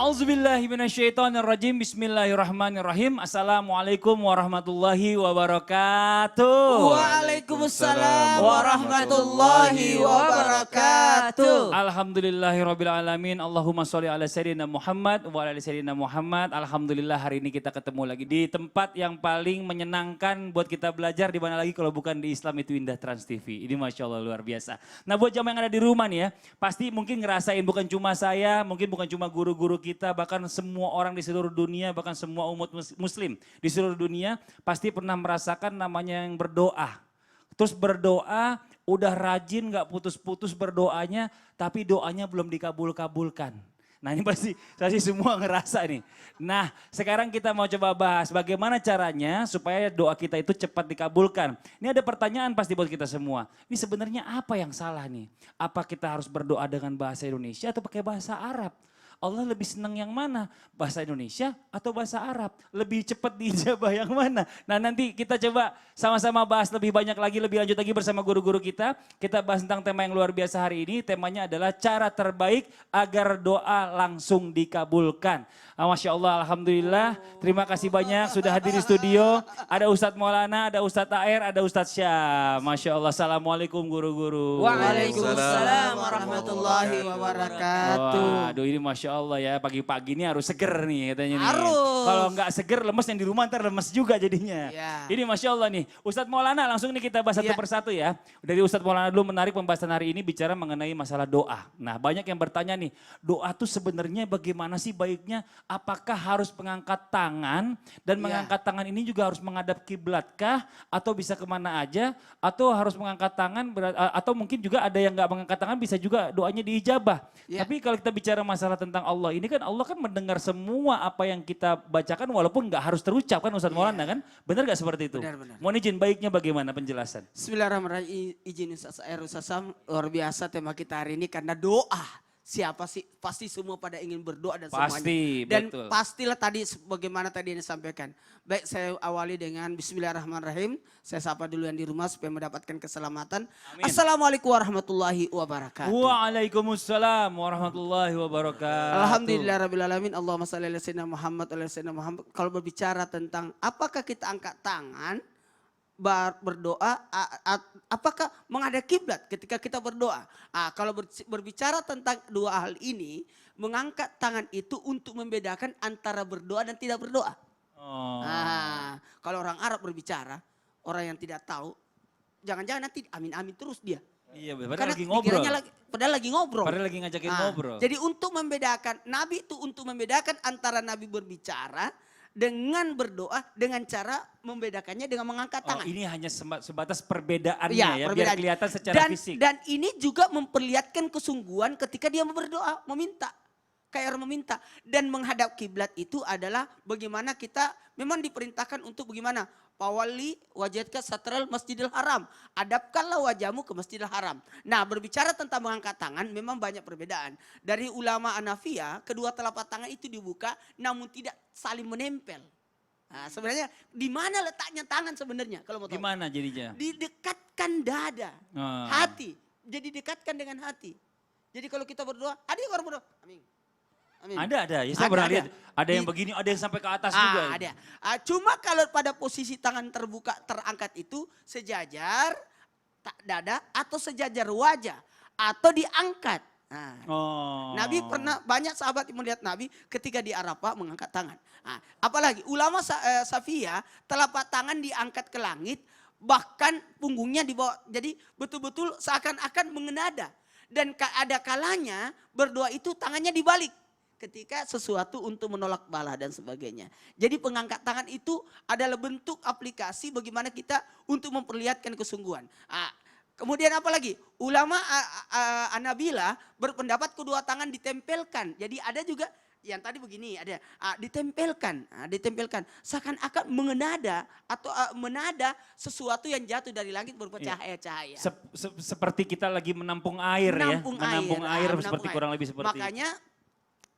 A'udzubillahi minasyaitonirrajim. Bismillahirrahmanirrahim. Assalamualaikum warahmatullahi wabarakatuh. Waalaikumsalam warahmatullahi wabarakatuh. Alhamdulillahirabbil alamin. Allahumma sholli ala sayyidina Muhammad wa ala ali sayyidina Muhammad. Alhamdulillah hari ini kita ketemu lagi di tempat yang paling menyenangkan buat kita belajar, di mana lagi kalau bukan di Islam Itu Indah Trans TV. Ini Masya Allah luar biasa. Nah buat jamaah yang ada di rumah nih ya, pasti mungkin ngerasain bukan cuma saya, mungkin bukan cuma guru-guru kita, bahkan semua orang di seluruh dunia, bahkan semua umat muslim di seluruh dunia pasti pernah merasakan namanya yang berdoa. Terus berdoa, udah rajin gak putus-putus berdoanya, tapi doanya belum dikabul-kabulkan. Nah ini pasti semua ngerasa nih. Nah sekarang kita mau coba bahas bagaimana caranya supaya doa kita itu cepat dikabulkan. Ini ada pertanyaan pasti buat kita semua. Ini sebenarnya apa yang salah nih? Apa kita harus berdoa dengan bahasa Indonesia atau pakai bahasa Arab? Allah lebih senang yang mana? Bahasa Indonesia atau bahasa Arab? Lebih cepat diijabah yang mana? Nah nanti kita coba sama-sama bahas lebih banyak lagi, lebih lanjut lagi bersama guru-guru kita. Kita bahas tentang tema yang luar biasa hari ini. Temanya adalah cara terbaik agar doa langsung dikabulkan. Masya Allah, Alhamdulillah. Terima kasih banyak sudah hadir di studio. Ada Ustadz Maulana, ada Ustadz Air, ada Ustadz Syah. Masya Allah, Assalamualaikum guru-guru. Waalaikumsalam warahmatullahi wabarakatuh. Aduh ini Masya Allah ya, pagi-pagi ini harus seger nih katanya nih. Harus. Kalau nggak seger lemes yang di rumah ntar lemes juga jadinya. Ya. Ini Masya Allah nih, Ustadz Maulana langsung nih kita bahas satu persatu ya. Dari Ustadz Maulana dulu menarik pembahasan hari ini bicara mengenai masalah doa. Nah banyak yang bertanya nih, doa tuh sebenarnya bagaimana sih baiknya? Apakah harus mengangkat tangan dan mengangkat tangan ini juga harus menghadap kiblatkah? Atau bisa kemana aja? Atau harus mengangkat tangan atau mungkin juga ada yang nggak mengangkat tangan bisa juga doanya diijabah. Tapi kalau kita bicara masalah tentang Allah ini kan Allah kan mendengar semua apa yang kita bacakan walaupun nggak harus terucap kan Ustadz Maulana kan? Benar nggak seperti itu? Benar. Mohon izin baiknya bagaimana penjelasan? Bismillahirrahmanirrahim. Izin Ustaz Air Ustaz Sam, luar biasa tema kita hari ini karena doa. Siapa sih? Pasti semua pada ingin berdoa dan semuanya. Dan betul. pastilah tadi bagaimana tadi yang disampaikan. Baik saya awali dengan Bismillahirrahmanirrahim. Saya sapa dulu yang di rumah supaya mendapatkan keselamatan. Amin. Assalamualaikum warahmatullahi wabarakatuh. Waalaikumsalam warahmatullahi wabarakatuh. Alhamdulillahirrabbilalamin. Allahumma shalli ala sayyidina Muhammad ala sayyidina Muhammad. Kalau berbicara tentang apakah kita angkat tangan berdoa, apakah menghadap kiblat ketika kita berdoa? Kalau berbicara tentang dua hal ini, mengangkat tangan itu untuk membedakan antara berdoa dan tidak berdoa. Kalau orang Arab berbicara, orang yang tidak tahu, jangan-jangan nanti amin-amin terus dia. Iya, padahal lagi ngobrol. Padahal lagi ngobrol. Padahal lagi ngajakin ngobrol. Jadi untuk membedakan, Nabi itu untuk membedakan antara Nabi berbicara dengan berdoa, dengan cara membedakannya dengan mengangkat tangan. Ini hanya sebatas perbedaannya ya, biar kelihatan secara fisik. Dan ini juga memperlihatkan kesungguhan ketika dia berdoa, meminta. Kayak orang meminta. Dan menghadap kiblat itu adalah bagaimana kita memang diperintahkan untuk bagaimana. Pawali wajadka satral masjidil haram. Adapkanlah wajahmu ke masjidil haram. Nah berbicara tentang mengangkat tangan memang banyak perbedaan. Dari ulama Hanafiyah kedua telapak tangan itu dibuka namun tidak saling menempel. Nah, sebenarnya di mana letaknya tangan sebenarnya kalau mau tahu? Di mana jadinya? Didekatkan dada, hati. Jadi dekatkan dengan hati. Jadi kalau kita berdoa, ada yang orang berdoa, amin. Amin. Ada. Ya, saya pernah lihat. Ada yang begini, ada yang sampai ke atas juga. Ada. Cuma kalau pada posisi tangan terbuka, terangkat itu sejajar dada atau sejajar wajah atau diangkat. Nabi pernah banyak sahabat yang melihat Nabi ketika di Arafah mengangkat tangan. Apalagi ulama Safiyah telapak tangan diangkat ke langit, bahkan punggungnya dibawa. Jadi betul-betul seakan-akan mengenada. Dan ada kalanya berdoa itu tangannya dibalik. Ketika sesuatu untuk menolak bala dan sebagainya. Jadi pengangkat tangan itu adalah bentuk aplikasi bagaimana kita untuk memperlihatkan kesungguhan. Kemudian apa lagi? Ulama Hanabila berpendapat kedua tangan ditempelkan. Jadi ada juga yang tadi begini ada ditempelkan. Ditempelkan seakan-akan mengenada atau menada sesuatu yang jatuh dari langit berupa cahaya-cahaya. Seperti kita lagi menampung air menampung ya. Menampung air seperti kurang lebih seperti. Makanya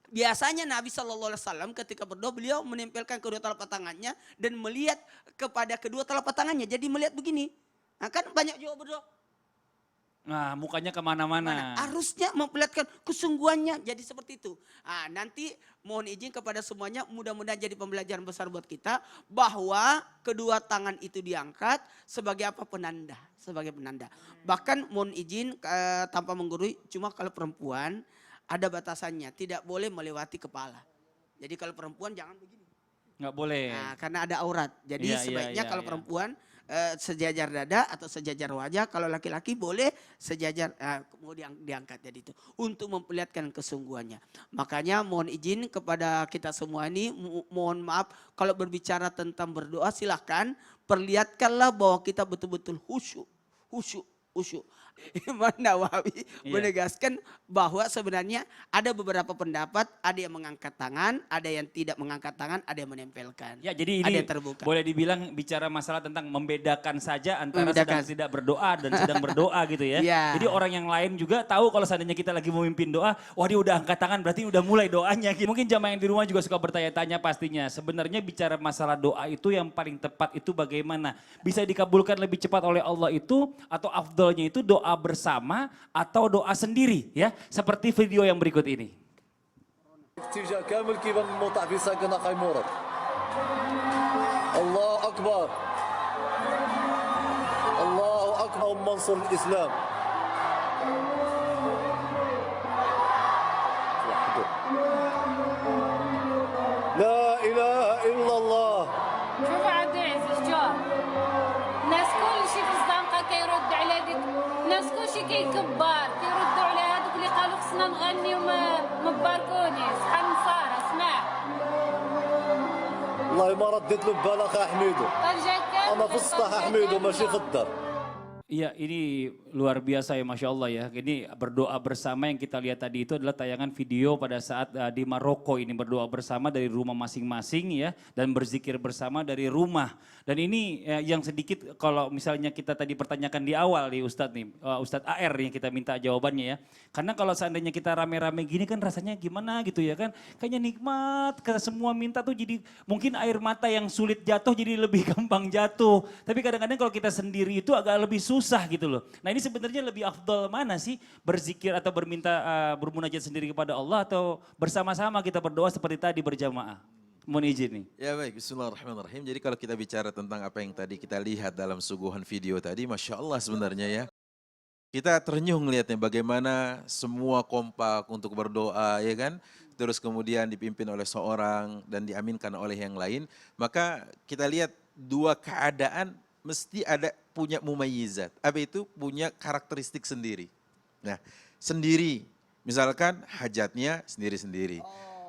biasanya Nabi SAW ketika berdoa beliau menempelkan kedua telapak tangannya dan melihat kepada kedua telapak tangannya. Jadi melihat begini. Kan banyak juga berdoa. Nah, mukanya kemana-mana. Harusnya memperlihatkan kesungguhannya jadi seperti itu. Nah, nanti mohon izin kepada semuanya, mudah-mudahan jadi pembelajaran besar buat kita bahwa kedua tangan itu diangkat sebagai apa? Penanda, sebagai penanda. Bahkan mohon izin tanpa menggurui, cuma kalau perempuan ada batasannya, tidak boleh melewati kepala. Jadi kalau perempuan jangan begini. Nggak boleh. Nah, karena ada aurat. Jadi Iya, sebaiknya iya, kalau iya. perempuan sejajar dada atau sejajar wajah. Kalau laki-laki boleh sejajar, kemudian diangkat jadi itu. Untuk memperlihatkan kesungguhannya. Makanya mohon izin kepada kita semua ini, mohon maaf kalau berbicara tentang berdoa silahkan perlihatkanlah bahwa kita betul-betul khusyuk. Khusyuk. Khusyuk. Imam Nawawi menegaskan bahwa sebenarnya ada beberapa pendapat, ada yang mengangkat tangan, ada yang tidak mengangkat tangan, ada yang menempelkan. Ya, jadi ada ini yang terbuka. boleh dibilang bicara masalah tentang membedakan saja antara sedang tidak berdoa dan sedang berdoa gitu ya. Ya. Jadi orang yang lain juga tahu kalau seandainya kita lagi memimpin doa, wah dia udah angkat tangan berarti udah mulai doanya. Gitu. Mungkin jamaah yang di rumah juga suka bertanya-tanya pastinya. Sebenarnya bicara masalah doa itu yang paling tepat itu bagaimana? Bisa dikabulkan lebih cepat oleh Allah itu atau afdolnya itu doa bersama atau doa sendiri ya. Seperti video yang berikut ini. اتجاه كامل كيبان الموطع في ساكنة قيمورة الله أكبر الله أكبر منصر الإسلام لا إله إلا الله شوف عبد العزيز شوف الناس كل شيء في الزنقة كيرد على ديك الناس كل شيء كيكبر كيردوا على هذوك اللي قالوا خصنا نغني وما مباركوني شحال من صار اسمع والله ما رديت له ببال أخي حميدو قال جا كامل أنا في السطح حميدو ماشي في الدار Iya, ini luar biasa ya, Masya Allah ya. Ini berdoa bersama yang kita lihat tadi itu adalah tayangan video pada saat di Maroko ini berdoa bersama dari rumah masing-masing ya. Dan berzikir bersama dari rumah. Dan ini yang sedikit kalau misalnya kita tadi pertanyakan di awal nih Ustadz nih, Ustadz AR yang kita minta jawabannya ya. Karena kalau seandainya kita rame-rame gini kan rasanya gimana gitu ya kan. Kayaknya nikmat, kita semua minta tuh jadi mungkin air mata yang sulit jatuh jadi lebih gampang jatuh. Tapi kadang-kadang kalau kita sendiri itu agak lebih susah gitu loh. Nah ini sebenarnya lebih afdal mana sih berzikir atau bermunajat sendiri kepada Allah atau bersama-sama kita berdoa seperti tadi berjamaah. Mohon izin nih. Ya baik, bismillahirrahmanirrahim. Jadi kalau kita bicara tentang apa yang tadi kita lihat dalam suguhan video tadi, Masya Allah sebenarnya ya. Kita ternyuh melihatnya bagaimana semua kompak untuk berdoa ya kan. Terus kemudian dipimpin oleh seorang dan diaminkan oleh yang lain. Maka kita lihat dua keadaan mesti ada punya mumayyizat. Apa itu? Punya karakteristik sendiri. Nah sendiri, misalkan hajatnya sendiri-sendiri.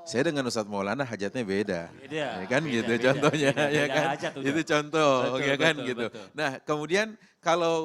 Saya dengan Ustadz Maulana hajatnya beda. Beda, Ya kan beda, gitu beda, contohnya beda, ya beda kan. hajat udah. Itu contoh Betul, ya kan betul, gitu. betul. Nah, kemudian kalau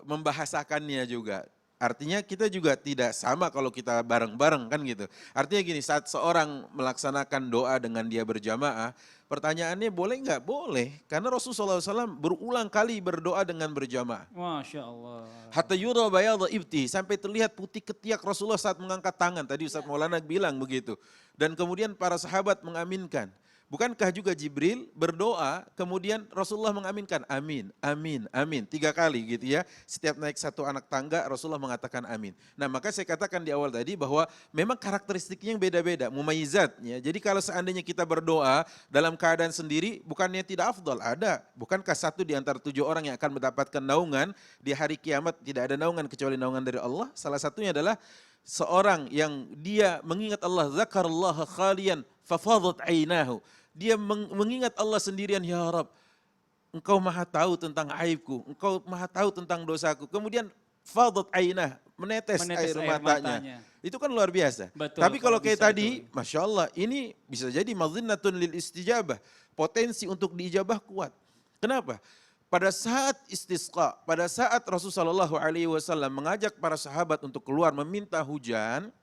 membahasakannya juga artinya kita juga tidak sama kalau kita bareng-bareng kan gitu. Artinya gini, saat seorang melaksanakan doa dengan dia berjamaah, pertanyaannya boleh nggak? Boleh. Karena Rasulullah SAW berulang kali berdoa dengan berjamaah. Masya Allah. Hatta yura bayadha ibti, sampai terlihat putih ketiak Rasulullah saat mengangkat tangan. Tadi Ustaz Maulana bilang begitu. Dan kemudian para sahabat mengaminkan. Bukankah juga Jibril berdoa, kemudian Rasulullah mengaminkan, amin, amin, amin. 3 kali gitu ya. Setiap naik satu anak tangga, Rasulullah mengatakan amin. Nah maka saya katakan di awal tadi bahwa memang karakteristiknya yang beda-beda, mumayyizat. Ya. Jadi kalau seandainya kita berdoa dalam keadaan sendiri, bukannya tidak afdal, ada. Bukankah satu di antara 7 orang yang akan mendapatkan naungan, di hari kiamat tidak ada naungan kecuali naungan dari Allah. Salah satunya adalah seorang yang dia mengingat Allah, zakarallaha khalian, fafadat ainahu. Dia mengingat Allah sendirian, ya Rab, Engkau maha tahu tentang aibku, Engkau maha tahu tentang dosaku. Kemudian fadat ainah, menetes air matanya. Itu kan luar biasa. Betul, tapi kalau kalau kayak bisa tadi, itu. Masya Allah, ini bisa jadi mazinnatun lil istijabah. Potensi untuk diijabah kuat. Kenapa? Pada saat istisqa, pada saat Rasulullah SAW mengajak para sahabat untuk keluar meminta hujan,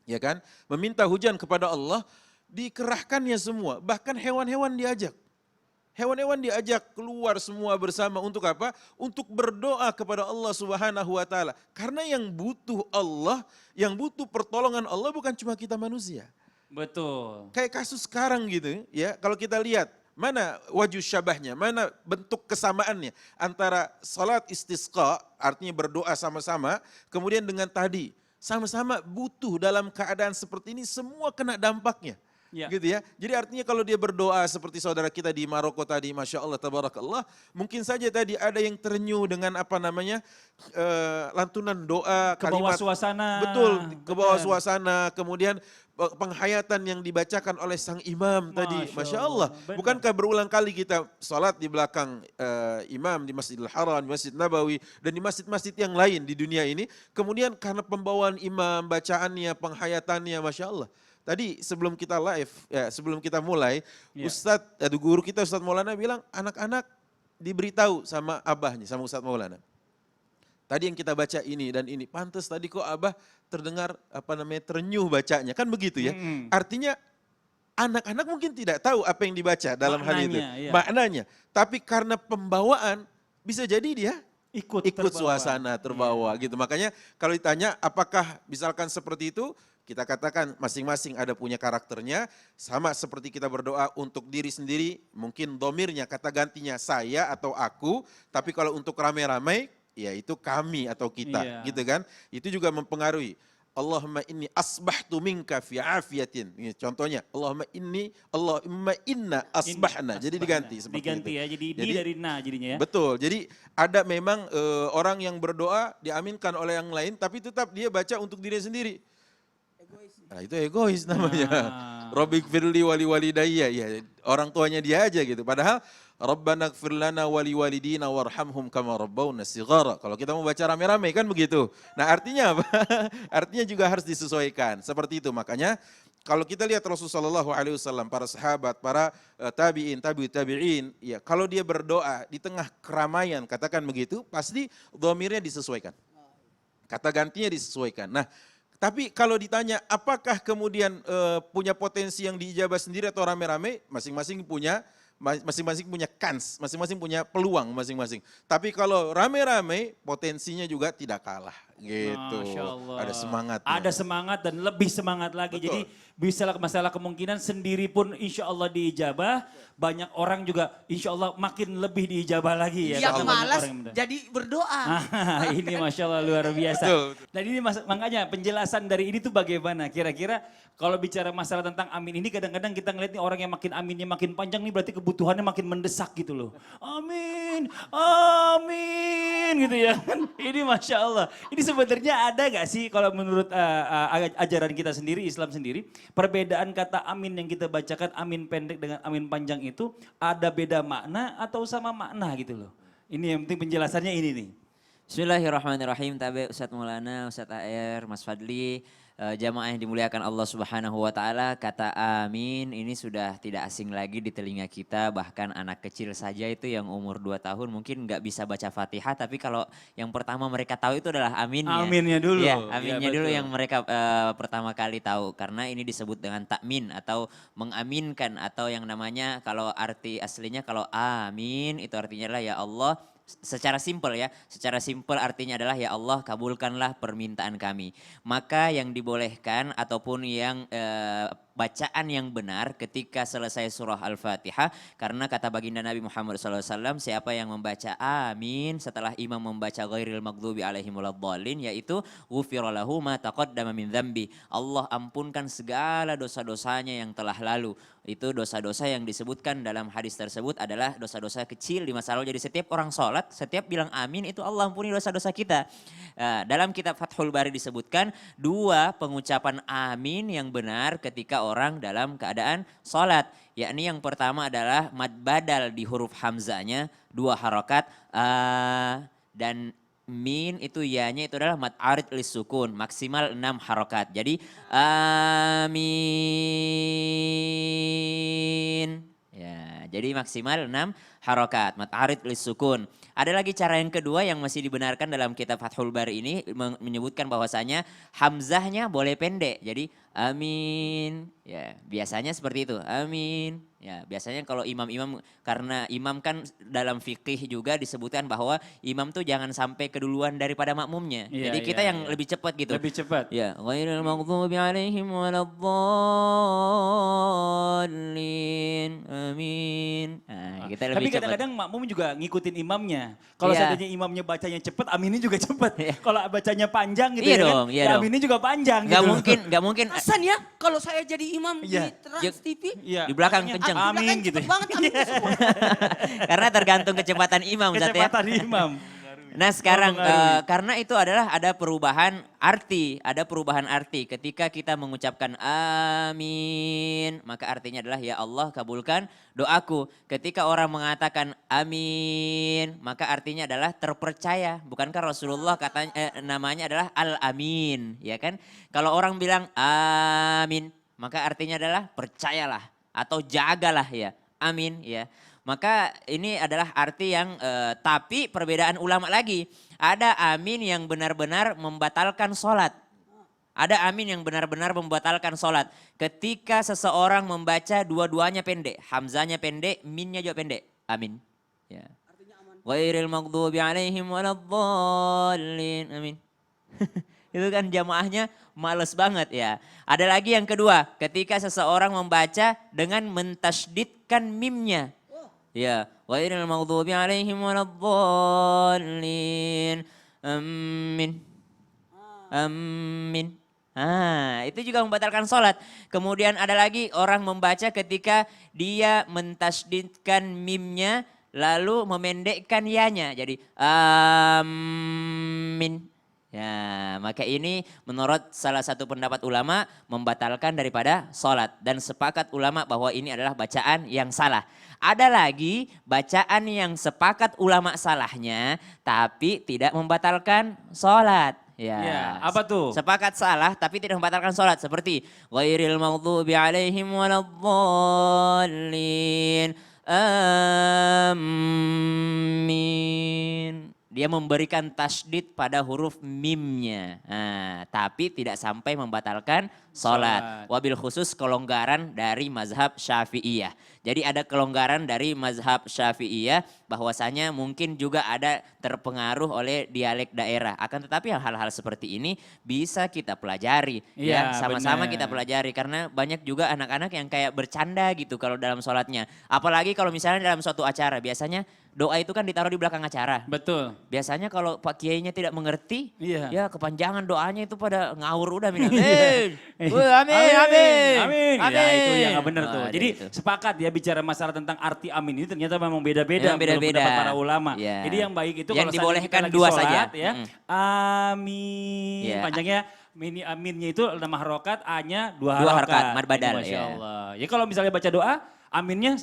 ya kan? Meminta hujan kepada Allah, dikerahkannya semua, bahkan hewan-hewan diajak. Hewan-hewan diajak keluar semua bersama untuk apa? Untuk berdoa kepada Allah Subhanahu wa taala. Karena yang butuh Allah, yang butuh pertolongan Allah bukan cuma kita manusia. Betul. Kayak kasus sekarang gitu ya, kalau kita lihat Mana wajah syabahnya, mana bentuk kesamaannya antara salat istisqa, artinya berdoa sama-sama, kemudian dengan tadi, sama-sama butuh dalam keadaan seperti ini, semua kena dampaknya. Ya. Gitu ya. Jadi artinya kalau dia berdoa seperti saudara kita di Maroko tadi, Masya Allah, Tabarakallah, mungkin saja tadi ada yang terenyuh dengan lantunan doa, Ke bawah kalimat. suasana. Betul, ke bawah Benar. suasana, kemudian penghayatan yang dibacakan oleh sang imam tadi, Masya Allah. Benar. Bukankah berulang kali kita salat di belakang imam di Masjidil Haram, di Masjid Nabawi, dan di masjid-masjid yang lain di dunia ini, kemudian karena pembawaan imam, bacaannya, penghayatannya, Masya Allah. Tadi sebelum kita live, sebelum kita mulai, guru kita Ustadz Maulana bilang, anak-anak diberitahu sama abahnya, sama Ustadz Maulana. Tadi yang kita baca ini dan ini, pantas tadi kok abah terdengar terenyuh bacanya, kan begitu ya. Artinya anak-anak mungkin tidak tahu apa yang dibaca dalam hal itu, maknanya. Tapi karena pembawaan bisa jadi dia ikut suasana terbawa gitu. Makanya kalau ditanya apakah misalkan seperti itu, kita katakan masing-masing ada punya karakternya, sama seperti kita berdoa untuk diri sendiri, mungkin domirnya, kata gantinya saya atau aku, tapi kalau untuk ramai-ramai, ya itu kami atau kita, gitu kan. Itu juga mempengaruhi. Allahumma inni asbahtu minka fi afiyatin. Ini contohnya, Allahumma inna asbahna. Jadi diganti seperti diganti itu. Ya, jadi di dari na jadinya ya. Betul, jadi ada memang orang yang berdoa diaminkan oleh yang lain, tapi tetap dia baca untuk diri sendiri. Nah, itu egois namanya. Rabbik firli wali walidayya, ya orang tuanya dia aja gitu. Padahal Rabbana gfir lana wali walidina warhamhum kama rabbawna shighara. Kalau kita mau baca rame-rame kan begitu. Nah, artinya apa? Artinya juga harus disesuaikan. Seperti itu. Makanya kalau kita lihat Rasulullah SAW, para sahabat, para tabi'in, ya kalau dia berdoa di tengah keramaian, katakan begitu, pasti dhamirnya disesuaikan. Kata gantinya disesuaikan. Nah, tapi kalau ditanya apakah kemudian punya potensi yang diijabah sendiri atau rame-rame, masing-masing punya kans, masing-masing punya peluang masing-masing. Tapi kalau rame-rame potensinya juga tidak kalah gitu. Masya Allah. Ada semangat. Ada semangat dan lebih semangat lagi. Betul. Jadi bisa masalah kemungkinan sendiri pun insya Allah diijabah. Banyak orang juga insya Allah makin lebih diijabah lagi ya. Yang Karena malas orang yang jadi berdoa. ini Masya Allah luar biasa. Betul. Dan ini makanya penjelasan dari ini tuh bagaimana? Kira-kira kalau bicara masalah tentang amin ini kadang-kadang kita ngeliat nih orang yang makin aminnya makin panjang nih berarti kebutuhannya makin mendesak gitu loh. Amin, amin gitu ya. Ini Masya Allah. Ini sebenarnya ada gak sih kalau menurut ajaran kita sendiri, Islam sendiri, perbedaan kata amin yang kita bacakan, amin pendek dengan amin panjang itu ada beda makna atau sama makna gitu loh. Ini yang penting penjelasannya ini nih. Bismillahirrahmanirrahim. Tabe Ustadz Maulana, Ustadz AR, Mas Fadli, jamaah yang dimuliakan Allah Subhanahu wa taala, kata amin ini sudah tidak asing lagi di telinga kita, bahkan anak kecil saja itu yang umur 2 tahun mungkin nggak bisa baca Fatihah, tapi kalau yang pertama mereka tahu itu adalah aminnya. Aminnya dulu. Ya, aminnya Ya, dulu betul. yang mereka pertama kali tahu, karena ini disebut dengan takmin atau mengaminkan, atau yang namanya kalau arti aslinya kalau amin itu artinya lah ya Allah. Secara simpel ya, secara simpel artinya adalah ya Allah kabulkanlah permintaan kami. Maka yang dibolehkan ataupun yang bacaan yang benar ketika selesai surah Al-Fatihah, karena kata baginda Nabi Muhammad SAW, siapa yang membaca amin setelah imam membaca ghairil maghdubi alaihim waladdallin, yaitu ghufira lahu ma taqaddama min dzambi, Allah ampunkan segala dosa-dosanya yang telah lalu. Itu dosa-dosa yang disebutkan dalam hadis tersebut adalah dosa-dosa kecil di masa lalu. Jadi setiap orang sholat, setiap bilang amin itu Allah ampuni dosa-dosa kita. Dalam kitab Fathul Bari disebutkan 2 pengucapan amin yang benar ketika orang dalam keadaan sholat. Yakni yang pertama adalah mad badal di huruf hamzanya 2 harokat. Dan min itu ya-nya itu adalah mad arid lis sukun maksimal 6 harokat. Jadi amin. Ya, jadi maksimal 6 harokat mad arid lis sukun. Ada lagi cara yang kedua yang masih dibenarkan dalam kitab Fathul Bari ini menyebutkan bahwasanya hamzahnya boleh pendek. Jadi amin. Ya, biasanya seperti itu. Amin. Ya, biasanya kalau imam-imam, karena imam kan dalam fikih juga disebutkan bahwa imam tuh jangan sampai keduluan daripada makmumnya. Iya, Jadi kita iya, yang iya. lebih cepat gitu. Lebih cepat. Ya, ghairil maghdubi alaihim waladdallin. Amin. Nah, kita Tapi lebih cepat. kadang-kadang makmum juga ngikutin imamnya. Kalau Iya. seandainya imamnya bacanya cepet, aminnya juga cepet. Kalau bacanya panjang gitu Iya ya dong, kan, iya ya dong. aminnya juga panjang Gak gitu. mungkin, gak mungkin. Hasan ya, kalau saya jadi imam Iya. di Trans TV, Iya, Di belakang makanya, kenceng. Amin belakang gitu. cepet banget amin semua. Karena tergantung kecepatan imam, Ustaz ya. Kecepatan imam. Nah sekarang Mempengaruhi. karena itu adalah ada perubahan arti ketika kita mengucapkan amin, maka artinya adalah ya Allah kabulkan doaku. Ketika orang mengatakan amin, maka artinya adalah terpercaya. Bukankah Rasulullah katanya namanya adalah al-amin, ya kan? Kalau orang bilang amin, maka artinya adalah percayalah atau jagalah ya. Amin ya. Maka ini adalah arti yang tapi perbedaan ulama lagi. Ada amin yang benar-benar membatalkan sholat. Ada amin yang benar-benar membatalkan sholat. Ketika seseorang membaca dua-duanya pendek. Hamzanya pendek, minnya juga pendek. Amin. Ya. Ghairil maghdubi alaihim waladdallin. Amin. Itu kan jamaahnya males banget ya. Ada lagi yang kedua. Ketika seseorang membaca dengan mentasydidkan mimnya. Ya, ghairil maghdubi alaihim waladdallin. Amin. Amin. Itu juga membatalkan sholat. Kemudian ada lagi orang membaca ketika dia mentasydidkan mimnya lalu memendekkan ya-nya. Jadi amin. Ya, maka ini menurut salah satu pendapat ulama membatalkan daripada sholat. Dan sepakat ulama bahwa ini adalah bacaan yang salah. Ada lagi bacaan yang sepakat ulama salahnya tapi tidak membatalkan sholat. Ya, apa tuh? Sepakat salah tapi tidak membatalkan sholat. Seperti ghairil maghdubi alaihim waladdallin. Amin. Dia memberikan tasydid pada huruf mimnya. Tapi tidak sampai membatalkan sholat. Wabil khusus kelonggaran dari mazhab Syafi'iyah. Jadi ada kelonggaran dari mazhab Syafi'iyah bahwasanya mungkin juga ada terpengaruh oleh dialek daerah. Akan tetapi hal-hal seperti ini bisa kita pelajari. Iya, Sama-sama benar. kita pelajari. Karena banyak juga anak-anak yang kayak bercanda gitu kalau dalam sholatnya. Apalagi kalau misalnya dalam suatu acara. Biasanya doa itu kan ditaruh di belakang acara. Betul. Biasanya kalau Pak Kiainya tidak mengerti, Iya. ya kepanjangan doanya itu pada ngawur udah. Amin, Amin. amin, Amin. Ya, itu yang nggak benar tuh. Nah, Jadi itu. sepakat ya bicara masalah tentang arti amin ini ternyata memang beda-beda Memang beda-beda. menurut pendapat para ulama. Ya. Jadi yang baik itu Yang kalau seandainya dibolehkan kita lagi dua sholat, saja. ya. Amin. Ya. Panjangnya mini aminnya itu nama harokat, A-nya dua Dua harokat. harokat, mad badal, Masya ya. Allah. Ya kalau misalnya baca doa, aminnya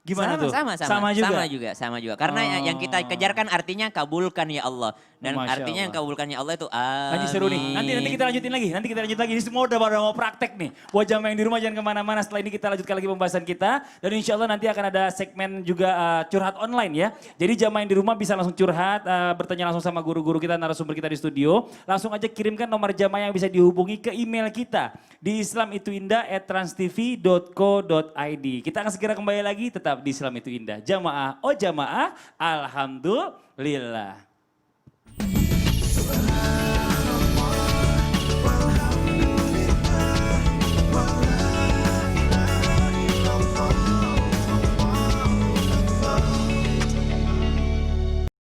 gimana tuh? Sama juga. Sama juga. Karena yang kita kejar kan artinya kabulkan ya Allah. Dan Masya artinya yang Allah. kabulkan ya Allah itu amin. Nanti seru nih, nanti kita lanjutin lagi, Ini semua udah pada mau praktek nih. Buat jamaah yang di rumah jangan kemana-mana, setelah ini kita lanjutkan lagi pembahasan kita. Dan insya Allah nanti akan ada segmen juga curhat online ya. Jadi jamaah yang di rumah bisa langsung curhat, bertanya langsung sama guru-guru kita, narasumber kita di studio. Langsung aja kirimkan nomor jamaah yang bisa dihubungi ke email kita di islamituindah@transtv.co.id. Kita akan segera kembali lagi tetap di Islam Itu Indah. Jamaah, oh jamaah, alhamdulillah.